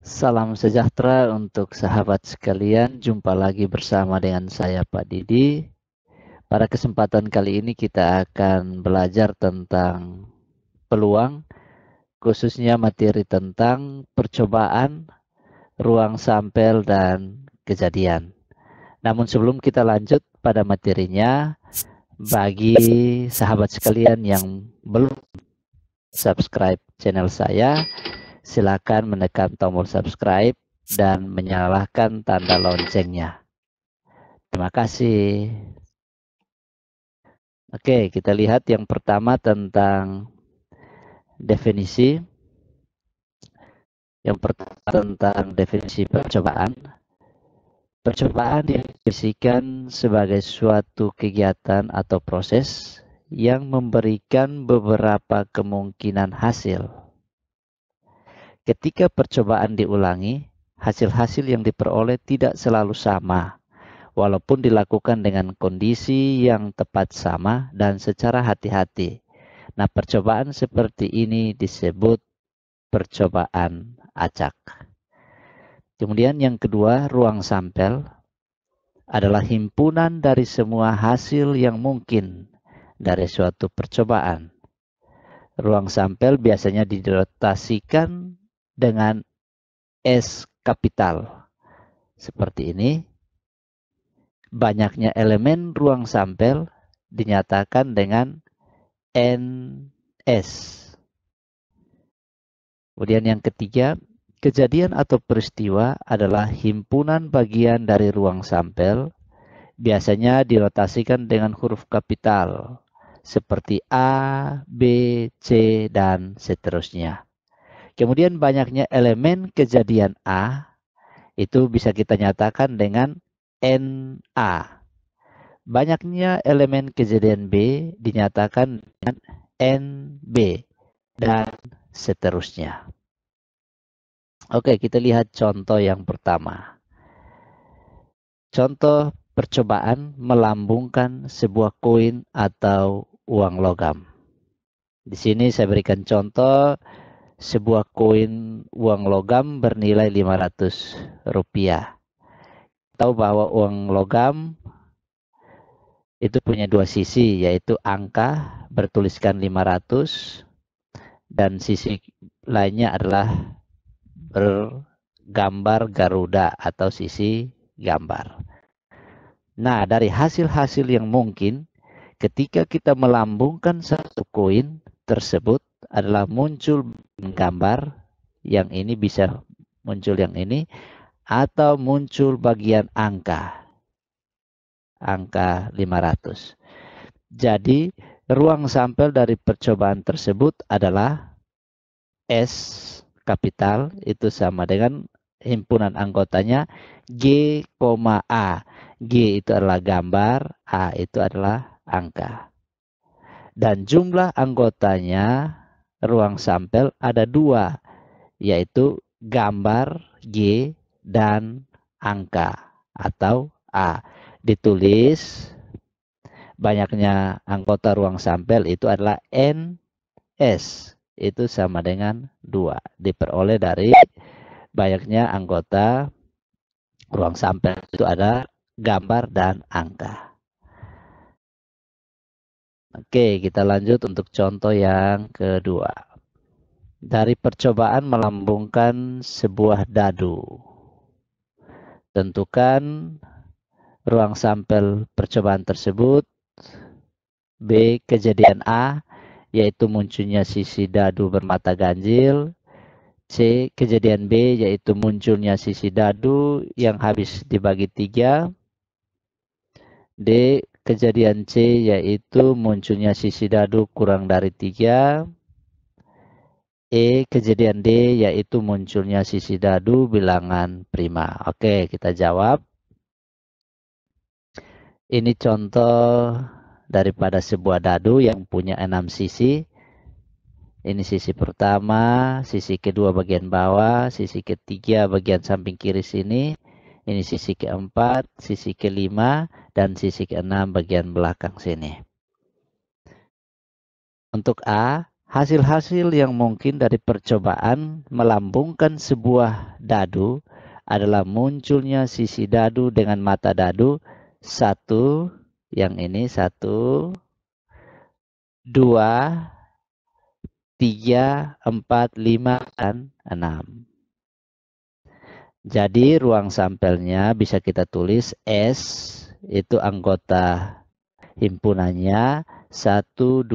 Salam sejahtera untuk sahabat sekalian. Jumpa lagi bersama dengan saya Pak Didi. Pada kesempatan kali ini kita akan belajar tentang peluang, khususnya materi tentang percobaan, ruang sampel, dan kejadian. Namun sebelum kita lanjut pada materinya, bagi sahabat sekalian yang belum subscribe channel saya, silakan menekan tombol subscribe dan menyalakan tanda loncengnya. Terima kasih. Oke, kita lihat yang pertama tentang definisi. Yang pertama tentang definisi percobaan. Percobaan didefinisikan sebagai suatu kegiatan atau proses yang memberikan beberapa kemungkinan hasil. Ketika percobaan diulangi, hasil-hasil yang diperoleh tidak selalu sama, walaupun dilakukan dengan kondisi yang tepat sama dan secara hati-hati. Nah, percobaan seperti ini disebut percobaan acak. Kemudian yang kedua, ruang sampel adalah himpunan dari semua hasil yang mungkin dari suatu percobaan. Ruang sampel biasanya dinotasikan dengan S kapital. Seperti ini. Banyaknya elemen ruang sampel dinyatakan dengan NS. Kemudian yang ketiga, kejadian atau peristiwa adalah himpunan bagian dari ruang sampel, biasanya dinotasikan dengan huruf kapital, seperti A, B, C, dan seterusnya. Kemudian banyaknya elemen kejadian A, itu bisa kita nyatakan dengan NA. Banyaknya elemen kejadian B dinyatakan dengan NB dan seterusnya. Oke, kita lihat contoh yang pertama. Contoh percobaan melambungkan sebuah koin atau uang logam. Di sini saya berikan contoh sebuah koin uang logam bernilai Rp500. Tahu bahwa uang logam itu punya dua sisi, yaitu angka bertuliskan 500 dan sisi lainnya adalah bergambar Garuda atau sisi gambar. Nah, dari hasil-hasil yang mungkin ketika kita melambungkan satu koin tersebut adalah muncul gambar, yang ini bisa muncul yang ini, atau muncul bagian angka 500. Jadi ruang sampel dari percobaan tersebut adalah S kapital, itu sama dengan himpunan anggotanya G, A. G itu adalah gambar, A itu adalah angka. Dan jumlah anggotanya ruang sampel ada dua, yaitu gambar G dan angka atau A. Ditulis banyaknya anggota ruang sampel itu adalah NS. Itu sama dengan 2. Diperoleh dari banyaknya anggota ruang sampel itu ada gambar dan angka. Oke, kita lanjut untuk contoh yang kedua. Dari percobaan melambungkan sebuah dadu. Tentukan ruang sampel percobaan tersebut. B. Kejadian A, yaitu munculnya sisi dadu bermata ganjil. C. Kejadian B, yaitu munculnya sisi dadu yang habis dibagi 3. D. Kejadian C, yaitu munculnya sisi dadu kurang dari 3. E. Kejadian D, yaitu munculnya sisi dadu bilangan prima. Oke, kita jawab. Ini contoh daripada sebuah dadu yang punya 6 sisi. Ini sisi pertama, sisi kedua bagian bawah, sisi ketiga bagian samping kiri sini. Ini sisi keempat, sisi kelima, dan sisi keenam bagian belakang sini. Untuk A, Hasil-hasil yang mungkin dari percobaan melambungkan sebuah dadu adalah munculnya sisi dadu dengan mata dadu satu, yang ini 1, 2, 3, 4, 5, dan 6. Jadi ruang sampelnya bisa kita tulis S, itu anggota himpunannya 1, 2,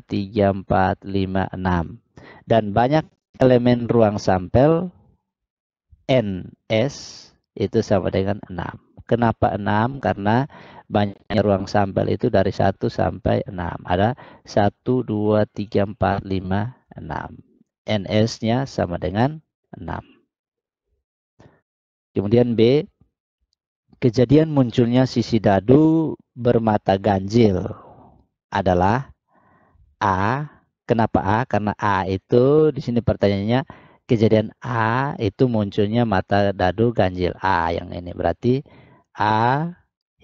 3, 4, 5, 6. Dan banyak elemen ruang sampel NS itu sama dengan 6. Kenapa 6? Karena banyaknya ruang sampel itu dari 1 sampai 6. Ada 1, 2, 3, 4, 5, 6. NS-nya sama dengan 6. Kemudian B, kejadian munculnya sisi dadu bermata ganjil adalah A. Kenapa A? Karena A itu di sini pertanyaannya kejadian A itu munculnya mata dadu ganjil. A yang ini berarti A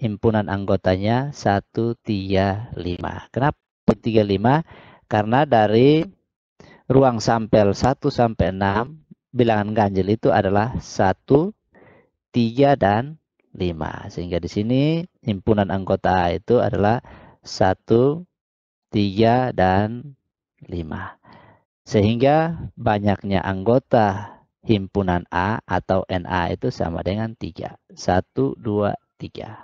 himpunan anggotanya 1, 3, 5. Kenapa 3, 5? Karena dari ruang sampel 1 sampai 6 bilangan ganjil itu adalah 1, 3, dan 5. Sehingga di sini himpunan anggota A itu adalah 1, 3, dan 5. Sehingga banyaknya anggota himpunan A atau NA itu sama dengan 3. 1, 2, 3.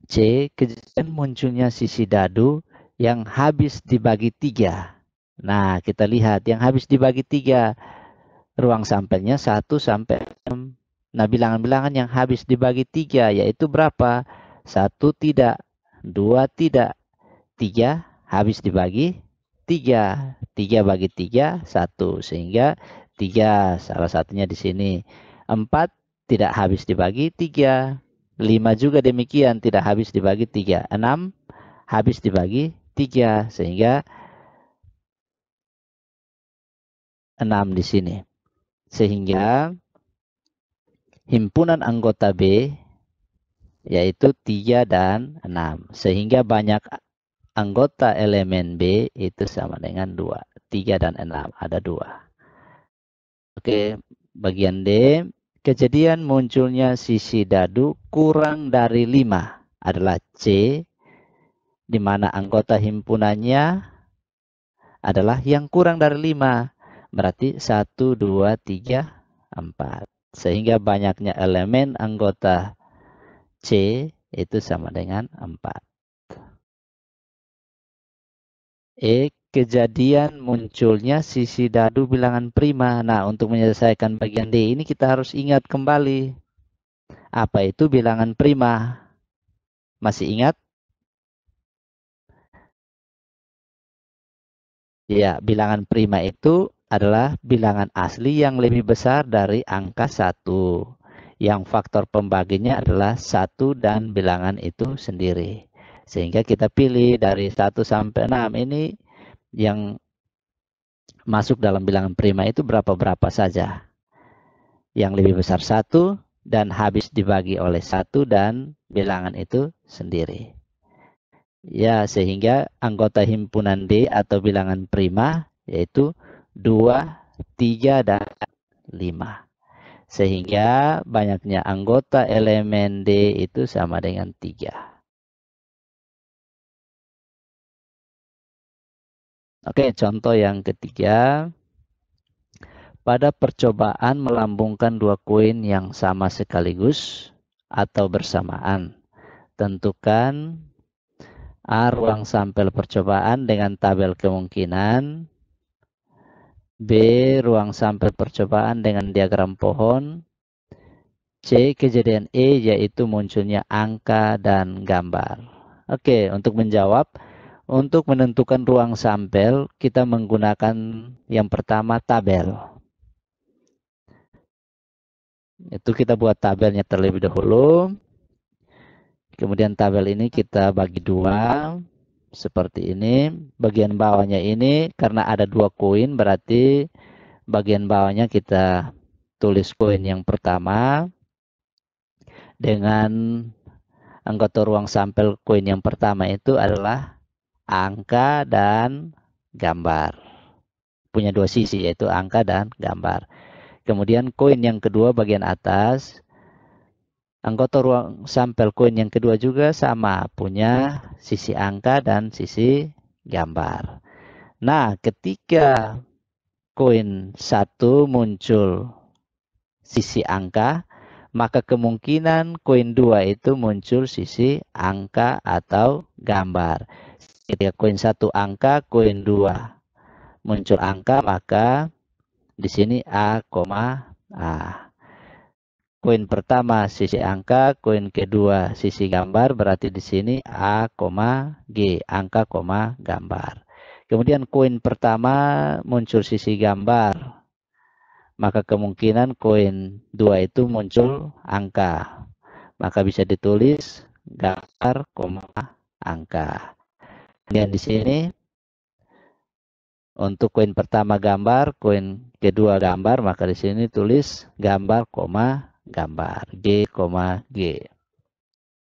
C. Kejadian munculnya sisi dadu yang habis dibagi 3. Nah, kita lihat yang habis dibagi 3. Ruang sampelnya 1 sampai 6. Nah, bilangan-bilangan yang habis dibagi 3 yaitu berapa? 1 tidak, 2 tidak, 3 habis dibagi 3. 3 bagi 3, 1. Sehingga 3 salah satunya di sini. 4 tidak habis dibagi 3. 5 juga demikian tidak habis dibagi 3. 6 habis dibagi 3. Sehingga 6 di sini. Sehingga himpunan anggota B yaitu 3 dan 6. Sehingga banyak anggota elemen B itu sama dengan 2. 3 dan 6 ada 2. Oke, bagian D. Kejadian munculnya sisi dadu kurang dari 5 adalah C, di mana anggota himpunannya adalah yang kurang dari 5. Berarti 1, 2, 3, 4. Sehingga banyaknya elemen anggota C itu sama dengan 4. E. Kejadian munculnya sisi dadu bilangan prima. Nah, untuk menyelesaikan bagian D ini kita harus ingat kembali. Apa itu bilangan prima? Masih ingat? Ya, bilangan prima itu adalah bilangan asli yang lebih besar dari angka 1. Yang faktor pembaginya adalah 1 dan bilangan itu sendiri. Sehingga kita pilih dari 1 sampai 6 ini yang masuk dalam bilangan prima itu berapa-berapa saja. Yang lebih besar 1 dan habis dibagi oleh 1 dan bilangan itu sendiri. Ya, sehingga anggota himpunan D atau bilangan prima yaitu 2, 3, dan 5. Sehingga banyaknya anggota elemen D itu sama dengan 3. Oke, contoh yang ketiga. Pada percobaan melambungkan dua koin yang sama sekaligus atau bersamaan, tentukan A. Ruang sampel percobaan dengan tabel kemungkinan. B. Ruang sampel percobaan dengan diagram pohon. C. Kejadian E, yaitu munculnya angka dan gambar. Oke, untuk menjawab, untuk menentukan ruang sampel, kita menggunakan yang pertama tabel. Itu kita buat tabelnya terlebih dahulu. Kemudian tabel ini kita bagi 2. Seperti ini. Bagian bawahnya ini karena ada 2 koin berarti bagian bawahnya kita tulis koin yang pertama dengan anggota ruang sampel koin yang pertama itu adalah angka dan gambar. Punya dua sisi, yaitu angka dan gambar. Kemudian koin yang kedua bagian atas, anggota ruang sampel koin yang kedua juga sama, punya sisi angka dan sisi gambar. Nah, ketika koin 1 muncul sisi angka, maka kemungkinan koin 2 itu muncul sisi angka atau gambar. Ketika koin 1 angka, koin 2 muncul angka, maka di sini A, A. Koin pertama sisi angka, koin kedua sisi gambar, berarti di sini A, G, angka, gambar. Kemudian koin pertama muncul sisi gambar, maka kemungkinan koin 2 itu muncul angka. Maka bisa ditulis gambar, angka. Kemudian di sini untuk koin pertama gambar, koin kedua gambar, maka di sini tulis gambar, gambar, G, G.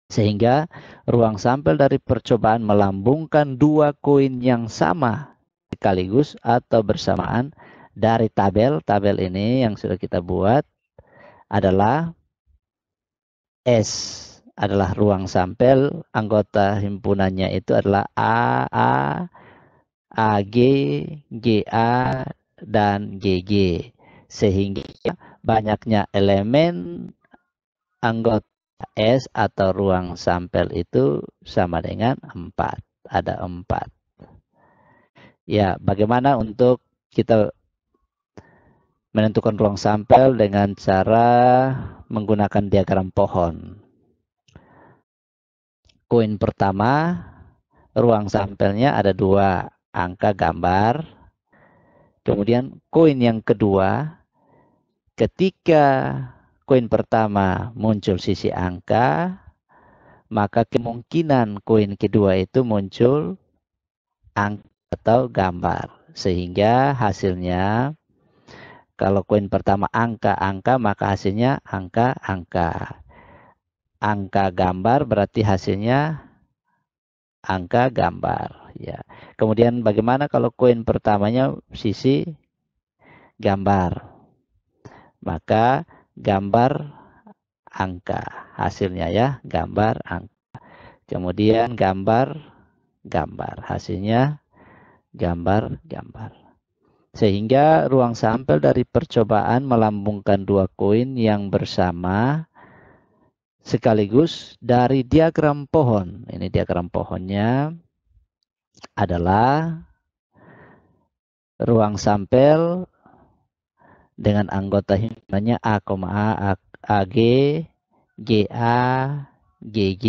Sehingga ruang sampel dari percobaan melambungkan dua koin yang sama sekaligus atau bersamaan dari tabel ini yang sudah kita buat adalah S adalah ruang sampel, anggota himpunannya itu adalah A, AG, GA, dan GG. Sehingga banyaknya elemen anggota S atau ruang sampel itu sama dengan 4. Ada 4. Ya, bagaimana untuk kita menentukan ruang sampel dengan cara menggunakan diagram pohon. Koin pertama, ruang sampelnya ada 2, angka, gambar. Kemudian koin yang kedua, ketika koin pertama muncul sisi angka, maka kemungkinan koin kedua itu muncul angka atau gambar. Sehingga hasilnya, kalau koin pertama angka, maka hasilnya angka. Angka gambar berarti hasilnya angka gambar. Ya. Kemudian bagaimana kalau koin pertamanya sisi gambar? Maka gambar angka hasilnya ya, gambar angka. Kemudian gambar hasilnya gambar. Sehingga ruang sampel dari percobaan melambungkan dua koin yang bersama sekaligus dari diagram pohon. Ini diagram pohonnya adalah ruang sampel dengan anggota himpunannya A, AG, GA, GG.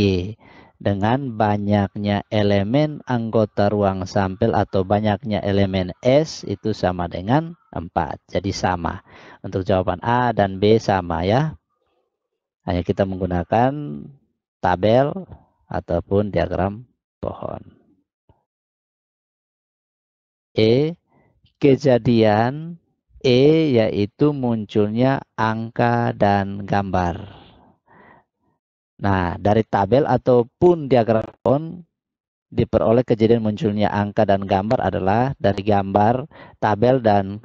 Dengan banyaknya elemen anggota ruang sampel atau banyaknya elemen S itu sama dengan 4. Jadi sama. Untuk jawaban A dan B sama ya. Hanya kita menggunakan tabel ataupun diagram pohon. Kejadian yaitu munculnya angka dan gambar. Nah, dari tabel ataupun diagram pohon diperoleh kejadian munculnya angka dan gambar adalah dari gambar, tabel, dan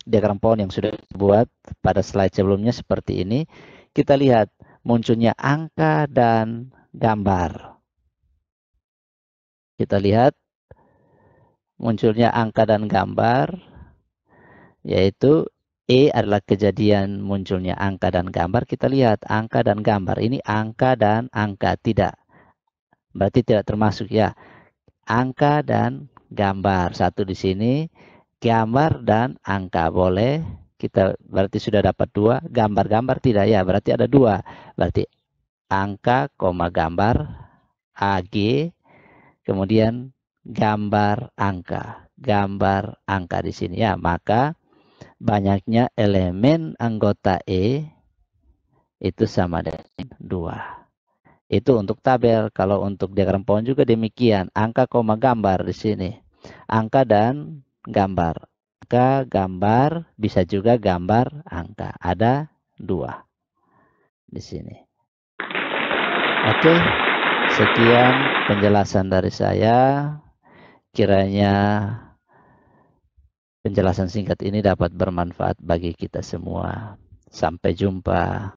diagram pohon yang sudah dibuat pada slide sebelumnya seperti ini. Kita lihat munculnya angka dan gambar. Kita lihat munculnya angka dan gambar, yaitu adalah kejadian munculnya angka dan gambar. Kita lihat angka dan gambar. Ini angka dan angka, tidak. Berarti tidak termasuk ya. Angka dan gambar. Satu di sini. Gambar dan angka boleh. Kita berarti sudah dapat 2. Gambar-gambar tidak ya. Berarti ada 2. Berarti angka, gambar, AG. Kemudian gambar angka. Gambar angka di sini ya. Maka banyaknya elemen anggota itu sama dengan 2. Itu untuk tabel. Kalau untuk diagram pohon juga demikian. Angka, gambar di sini. Angka dan gambar. Angka, gambar, bisa juga gambar, angka. Ada 2 di sini. Oke, sekian penjelasan dari saya. Kiranya penjelasan singkat ini dapat bermanfaat bagi kita semua. Sampai jumpa.